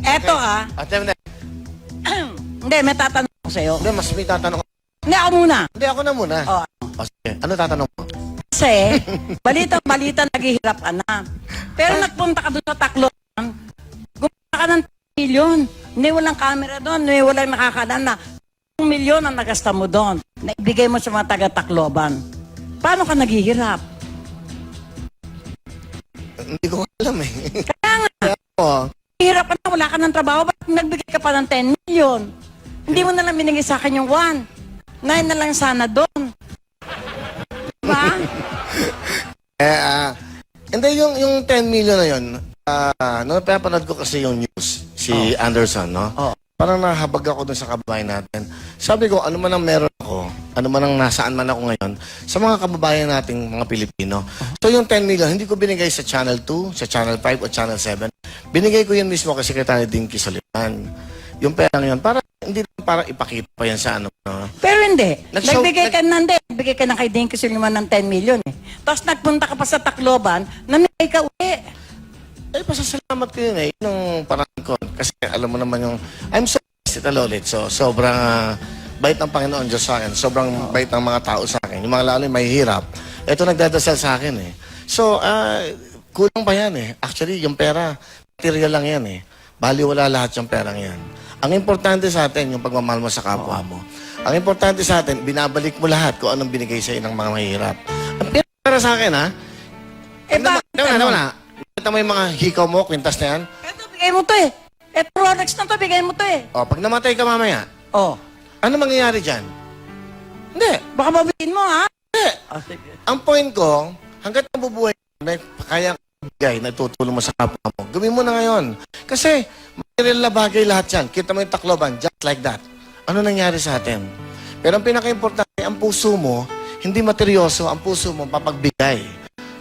Eto Ate, hindi. Hindi, may tatanong ko sa'yo. Hindi, mas may tatanong ko. Hindi, ako muna. Hindi, ako na muna. O, O, sige. Ano tatanong mo? kasi, balita naghihirap ka na. Pero nagpunta ka doon sa Tacloban, gumana ka ng 10 milyon. Hindi walang camera doon, hindi walang nakakanan na 1 milyon ang nagasta mo doon. Naibigay mo sa mga taga-Tacloban. Paano ka naghihirap? Hindi ko alam eh. Kaya nga, Oo. hirap ka na, wala ka ng trabaho, ba't nagbigay ka pa ng 10 million? Hindi mo na lang binigay sa akin yung 1. 9 na lang sana doon. Diba? Hindi, yung 10 million na yun, napapanood ko kasi yung news, si Anderson, no? Oo. Parang nahabag ako dun sa kababayan natin. Sabi ko, ano man ang meron ako, ano man ang nasaan man ako ngayon, sa mga kababayan nating mga Pilipino. So yung 10 million, hindi ko binigay sa Channel 2, sa Channel 5 o Channel 7. Binigay ko yun mismo kay Secretary Dinky Soliman. Yung perang yun, hindi para ipakita pa yan sa ano. Pero hindi. Nag-show- Nagbigay ka na kay Dinky Suliman ng 10 million eh. Tapos nagpunta ka pa sa Tacloban, namigay ka uli. Eh, pasasalamat ko yun eh. Yun ang parang ko. Kasi alam mo naman yung, I'm so blessed, Lolit. So, sobrang bait ng Panginoon Diyos sa akin. Sobrang bait ng mga tao sa akin. Yung mga lalo yung mahihirap. Ito nagdadasal sa akin eh. So, kulang pa yan eh. Actually, yung pera, material lang yan eh. Baliwala lahat yung perang yan. Ang importante sa atin, yung pagmamahal mo sa kapwa mo. Ang importante sa atin, binabalik mo lahat kung anong binigay sa ng mga mahihirap. Ang pera sa akin, ha? Ito mo yung mga hikaw mo, kwintas na yan. Ito, bigay mo to eh. Ito, Rolex na to, bigay mo to eh. O, pag namatay ka mamaya, Oh. ano mangyayari dyan? Hindi. Baka babihin mo ha? Hindi. Sige. Ang point ko, hanggat nabubuhay, may kaya bigay na tutulong mo sa kapwa mo. Gawin mo na ngayon. Kasi, material na bagay lahat yan. Kita mo yung Tacloban, just like that. Ano nangyari sa atin? Pero ang pinaka-importante, ang puso mo, hindi materyoso, ang puso mo papagbigay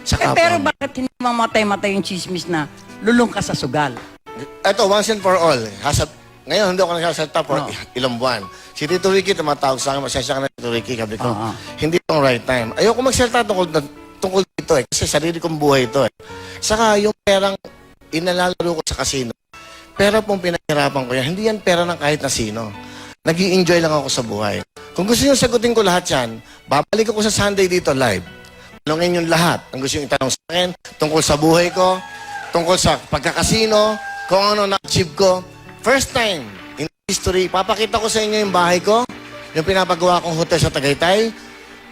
sa kapwa Pero mo. bakit hindi mamatay-matay yung chismis na lulong ka sa sugal? Ito, once and for all. Ngayon, hindi ako nagsasalita for Oo. ilang buwan. Si Tito Ricky, tumatawag sa akin, masensya ka na, Tito Ricky. Sabi ko, Oo. hindi itong right time. Ayoko magsalita tungkol dito eh. Kasi sarili kong buhay ito eh. Saka yung perang inalalaro ko sa casino, pera pong pinahirapan ko yan. Hindi yan pera ng kahit na sino. Nag-i-enjoy lang ako sa buhay. Kung gusto nyo sagutin ko lahat yan, babalik ako sa Sunday dito live. Tanungin yung lahat. Ang gusto nyo itanong sa akin, tungkol sa buhay ko, tungkol sa pagkakasino, kung ano na-achieve ko. First time in history, papakita ko sa inyo yung bahay ko, yung pinapagawa kong hotel sa Tagaytay,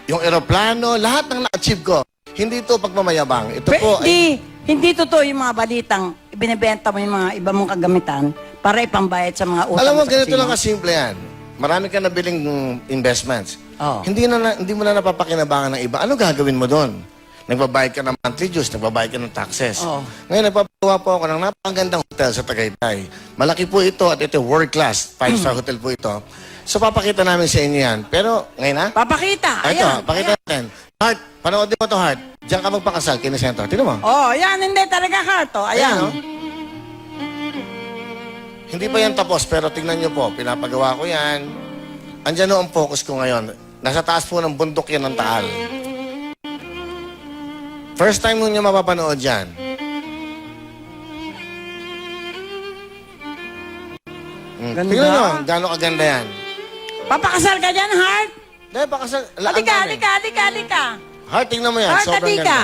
yung eroplano, lahat ng na-achieve ko. Hindi ito pagmamayabang. Ito po ay... Hindi totoo yung mga balitang ibinibenta mo yung mga iba mong kagamitan para ipambayad sa mga utang Alam mo, sa ganito casino. lang kasimple yan. Marami ka nabiling investments. Oo. Hindi mo na napapakinabangan ng iba. Ano gagawin mo doon? Nagbabayad ka ng monthly dues, nagbabayad ka ng taxes. Oo. Ngayon, nagpapagawa po ako ng napakagandang hotel sa Tagaytay. Malaki po ito at ito world class. 5-star hotel po ito. So, papakita namin sa inyo yan. Pero, ngayon na? Papakita. Ito, Ayan. pakita natin. Heart, panoodin mo to, Heart. Diyan ka magpakasal, kinisento. Tignan mo. Oh, yan. Hindi talaga heart. Oh. Ayan. Ayan, oh. Hindi pa yan tapos, pero tingnan nyo po, pinapagawa ko yan. Andyan o ang focus ko ngayon. Nasa taas po ng bundok yan ng Taal. First time nyo mapapanood yan. Ganda. Tingnan nyo, gano'ng kaganda yan. Papakasal ka dyan, heart. Dahil pakasal, Halika. Heart, tingnan mo yan. Heart, Sobrang halika. ganda.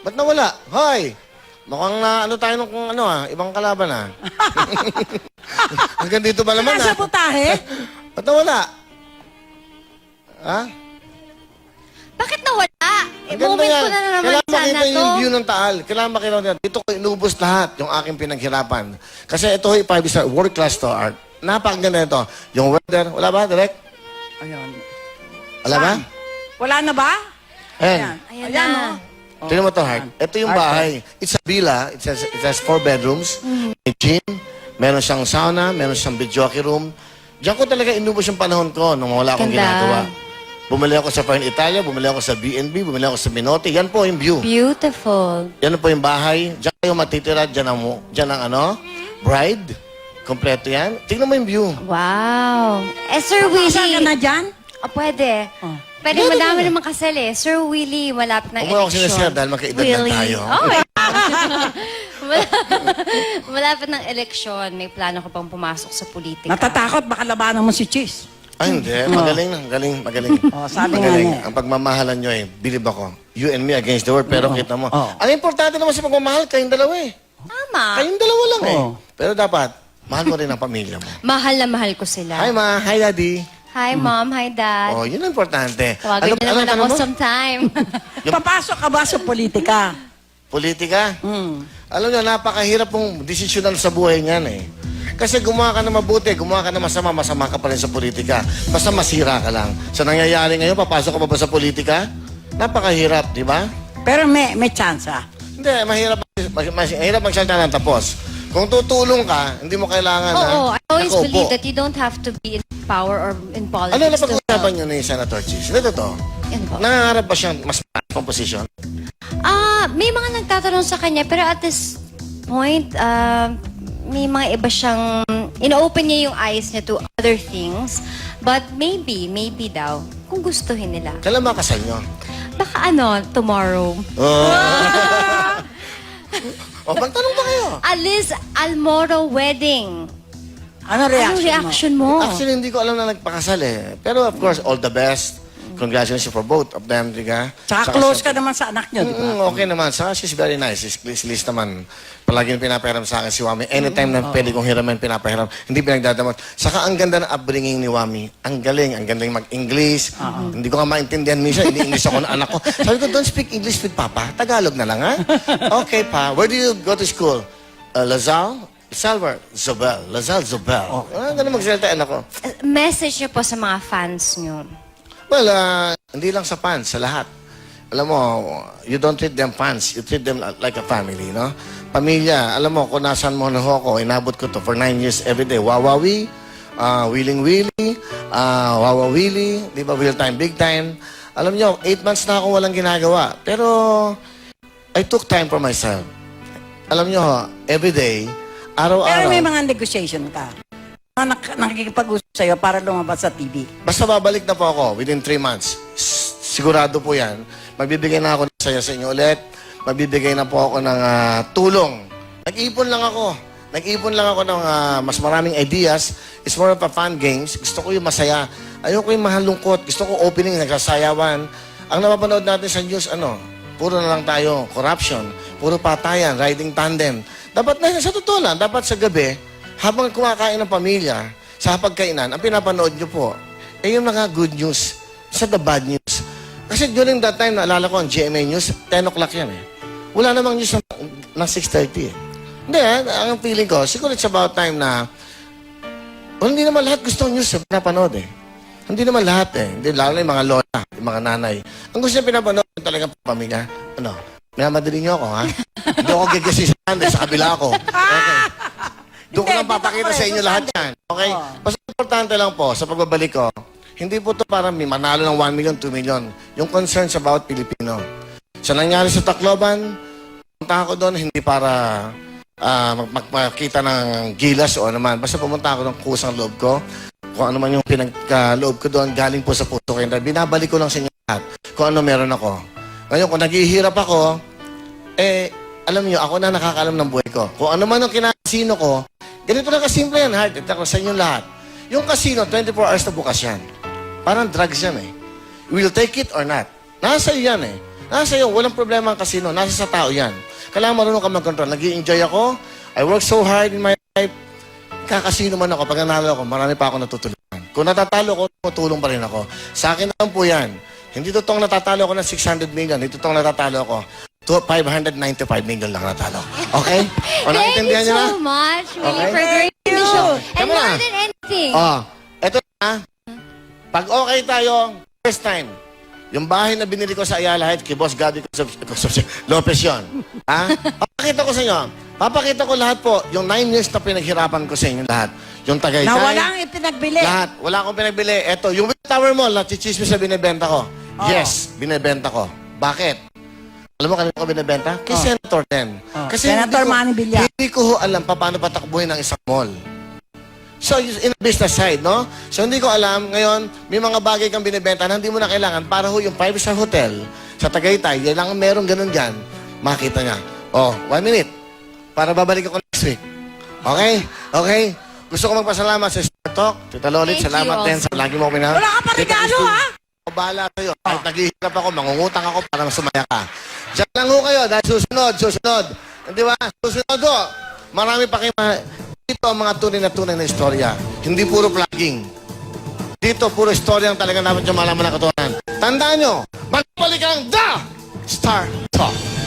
Ba't nawala? Hoy! Mukhang na ano tayo nung ibang kalaban Hanggang dito ba naman Nasa putahe? Ba't nawala? Ha? Bakit nawala? Ang ganda Moment yan. ko na naman Kailangan sana makita to. yung view ng Taal. Kailangan makita nyo. Dito ko inubos lahat yung aking pinaghirapan. Kasi ito ay 5-star world class to art. Napakaganda ito. Yung weather, wala ba, Direk? Ayun. Wala ba? Wala na ba? Ayan. Ayan Ayan, na. oh. Tingnan mo to, Heart. Ito yung Heart, bahay. It's a villa. It has 4 bedrooms. May gym. Meron siyang sauna. Meron siyang videoke room. Diyan ko talaga inubos yung panahon ko nung wala akong Ganda. ginagawa. Bumili ako sa Fern Italia, bumili ako sa B&B, bumili ako sa Minote. Yan po yung view. Beautiful. Yan po yung bahay. Diyan kayo matitira. Diyan ang ano? Bride. Kompleto yan. Tingnan mo yung view. Wow. Sir Papakasal ka Willie. na dyan? Pwede. Oh. Pwede, madami naman kasal eh. Sir Willie, malapit na Huwag mo ako election. sinasaya dahil magkaedad lang Willie. tayo. Oh my Malapit ng eleksyon, may plano ko pang pumasok sa politika. Natatakot, baka labanan mo si Cheese. Ay, hindi. Magaling na. Magaling. Oh, sabi nga magaling. niya. Ang pagmamahalan nyo believe ako, you and me against the world, pero kita mo. Oh. Ang importante naman sa pagmamahal, kayong dalawa Tama. Kayong dalawa lang Oh. Pero dapat, mahal mo rin ang pamilya mo. Mahal na mahal ko sila. Hi, ma. Hi, daddy. Hi, Mom. Hi, Dad. Oh, yun ang importante. Tawagan niyo naman tanong ako mo? sometime. Papasok ka ba sa politika? Politika? Hmm. Alam nyo, napakahirap pong desisyonan sa buhay niyan Kasi gumawa ka na mabuti, gumawa ka na masama, masama ka pa rin sa politika. Basta masira ka lang. Sa nangyayari ngayon, papasok ka pa ba sa politika? Napakahirap, di ba? Pero may chance. Hindi, mahirap magsalita ng tapos. Kung tutulong ka, hindi mo kailangan Oo, I always nakaupo. believe that you don't have to be in power or in politics. Ano na to pag-uusapan help. nyo ni Senator Cheese? Hindi totoo. Yan po. Nangangarap ba siya mas pang posisyon? May mga nagtatanong sa kanya, pero at this point, may mga iba siyang, ino-open niya yung eyes niya to other things. But maybe daw, kung gustuhin nila. Kailan ba kasal nyo? Baka tomorrow. O, magtanong ba kayo? Alice Almoro wedding. Ano Anong reaction mo? reaction mo? Actually, hindi ko alam na nagpakasal Pero of course, all the best. Congratulations for both of them, di ka? Tsaka close ka naman sa anak niyo, di ba? Okay naman. Saka she's very nice. Si Liz naman, palagi pinapahiram sa akin si Wami. Anytime na pwede kong hiramin, pinapahiram. Hindi pinagdadamot. Saka ang ganda ng upbringing ni Wami. Ang galing mag-English. Hindi ko nga maintindihan minsan. Hindi English ako ng anak ko. Sabi ko, don't speak English with Papa. Tagalog na lang, ha? Okay, pa. Where do you go to school? Lazal? Salvar? Zobel. Lazal, Zobel. Ganun magsalita anak ko. Message niyo po sa mga fans niyo. Well, hindi lang sa fans, sa lahat. Alam mo, you don't treat them fans, you treat them like a family, no? Pamilya, alam mo, kung nasan mo na ako, inabot ko to for 9 years every day. Wawawi, Willing Willy, Wawa Willy, di ba, Real Time, Big Time. Alam nyo, 8 months na ako walang ginagawa. Pero, I took time for myself. Alam nyo, every day, Pero araw-araw. may mga negotiation ka. Nakikipag-usap sa'yo para lumabas sa TV. Basta babalik na po ako within 3 months. Sigurado po yan. Magbibigay na ako ng saya sa inyo ulit. Magbibigay na po ako ng tulong. Nag-ipon lang ako. Nag-ipon lang ako ng mas maraming ideas. It's more of a fun games. Gusto ko yung masaya. Ayoko yung mahalungkot. Gusto ko opening, nagsasayawan. Ang napapanood natin sa news, puro na lang tayo. Corruption. Puro patayan. Riding tandem. Dapat na, sa totoo lang, dapat sa gabi, habang kumakain ng pamilya, sa pagkainan, ang pinapanood nyo po, yung mga good news, sa the bad news. Kasi during that time, naalala ko ang GMA News, 10 o'clock yan Wala namang news na 6:30 Hindi ang feeling ko, siguro it's about time na, hindi naman lahat gusto news pinapanood Hindi naman lahat Hindi, lalo na yung mga lola, yung mga nanay. Ang gusto niya pinapanood, talagang pamilya. Minamadali niyo ako, ha? Hindi ako gagasisan, sa kabila ako. Okay. Doon ko Hindi, lang papakita dito sa ka, inyo pre. lahat yan. Okay? Basta importante lang po, sa pagbabalik ko, hindi po to para may manalo ng 1 million, 2 million. Yung concerns about Pilipino. Sa nangyari sa Tacloban, pumunta ako doon, hindi para magpakita ng gilas o naman. Basta pumunta ako ng kusang loob ko. Kung ano man yung pinagkaloob ko doon, galing po sa puso ko. Binabalik ko lang sa inyo lahat kung ano meron ako. Ngayon, kung naghihirap ako, alam niyo, ako na nakakaalam ng buhay ko. Kung ano man ang kinakasino ko, ganito lang kasimple yan, heart. Ito ko sa inyo lahat. Yung casino, 24 hours na bukas yan. Parang drugs yan You will take it or not. Nasa iyo yan Nasa iyo, walang problema ang casino. Nasa sa tao yan. Kailangan marunong ka mag-control. Nag-i-enjoy ako. I work so hard in my life. Kakasino man ako. Pag nanalo ako, marami pa ako natutulungan. Kung natatalo ko, tutulong pa rin ako. Sa akin naman po yan. Hindi totoong natatalo ako ng 600 million. Hindi totoong natatalo ako. 595 million lang natalo. Okay? O, Thank you naintindihan niyo na? so much, really, Okay. for gracing the show. And Come more on. than anything. Eto na. Pag okay tayo, first time, yung bahay na binili ko sa Ayala Heights, kay Boss Gabi Lopez yun. Papakita ko sa inyo. Papakita ko lahat po, yung 9 years na pinaghirapan ko sa inyo lahat. Yung Tagaytay. Na walang ipinagbili. Lahat. Wala akong pinagbili. Eto, yung tower mo, chichismis na binibenta ko. Yes, binibenta ko. Bakit? Alam mo kanina ko binibenta? Kay Senator Ten. Senator Manny Villar. Hindi ko alam paano patakbuhin ng isang mall. So, in the business side, no? So, hindi ko alam. Ngayon, may mga bagay kang binibenta na hindi mo na kailangan para yung 5-star hotel sa Tagaytay, yan lang merong ganun dyan, makita niya. 1 minute. para babalik ako next week. Okay? Okay? Gusto ko magpasalamat sa Star Talk. Tita Lolit, Thank you salamat din also. sa lagi mo pinahal. Wala ka pa regalo, ha? Ako bahala sa'yo. Kahit naghihirap ako, mangungutang ako para sumaya ka. Diyan lang ho kayo dahil susunod. Di ba? Susunod ho. Marami pa kayo. Dito ang mga tunay na istorya. Hindi puro vlogging. Dito, puro istorya ang talaga dapat yung malaman ng katotohanan. Tandaan nyo, magbalik ang The Star Talk.